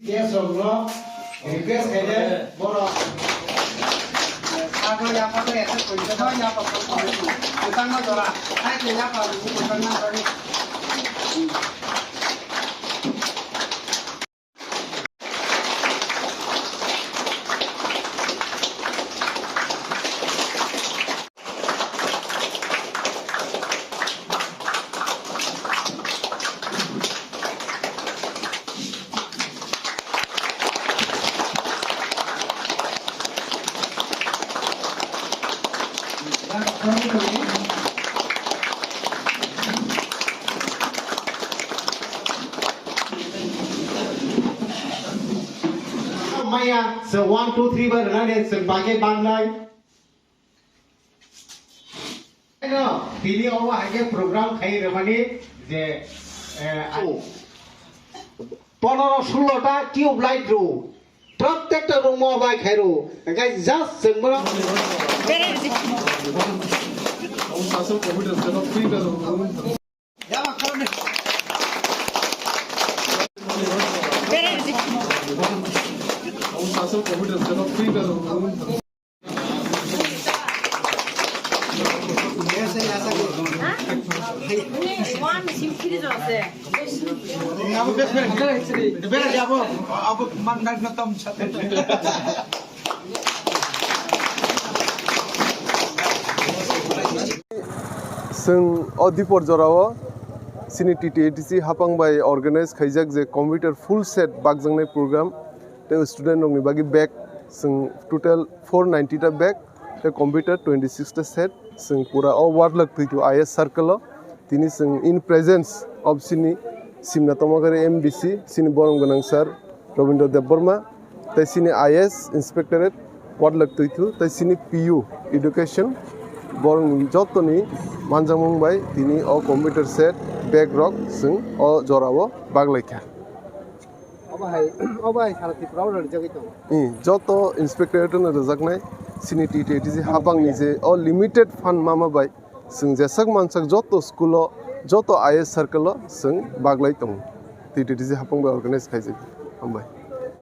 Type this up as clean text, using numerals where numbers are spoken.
Yes, Warlock. Request headed. Warlock. Aku ya apa ya itu kita ya apa kita nggak jualan. Saya ya apa kita nggak jualan. Maya, so 1, 2, 3 bar running, so Bakha Banglai. No, feeling over I program Kai Ramani, the 15-16টা tube light রো প্রত্যেকটা room অবাই খাইরো guys just symbol আসল computer setup ফ্রিটা যাবা কারণ আসল কম্পিউটার সেটআপ ফ্রিটা One simple আছে আমি বেশ বেরে যাব আব মান না তম সাথে जों अदिपर जराव सिनि टिटिएटिसि हापांबाय अर्गानाइज खाइजाक जे कम्पिउटार फुल सेट बागजांनाय प्रग्राम ते स्टुडेन्ट दंनि बागि बेग जों टोटल 490 टा बेग ते कम्पिउटार 26 टा सेट जों पूरा वार्लक फैतो आईएस सर्कल तिनि जों इन प्रेजेंस ऑफ सिनि सिमना तमागारि एमडीसी सिनि बरम गोनां सर रविन्द्र देबबर्मा ते सिनि आईएस इंस्पेक्टरेट वार्लक फैतो ते सिनि पीयू एडुकेशन बरं जतनी मानजामुंबाय तिनि अ कम्पिउटार सेट बेग रक जों अ जराव बागलायखा अबाय साराति प्राउड जगैतो जत इंस्पेक्टरेटन रजाकनाय सिनि टिटिएटिसि हाबांनि जे अ लिमिटेड फान्ड मामाबाय जों जेसाक मानसाक जत स्कुल जत आईएस सर्कल जों बागलायतो टिटिएटिसि हाबांबाय अर्गानाइज खाइजे हामबाय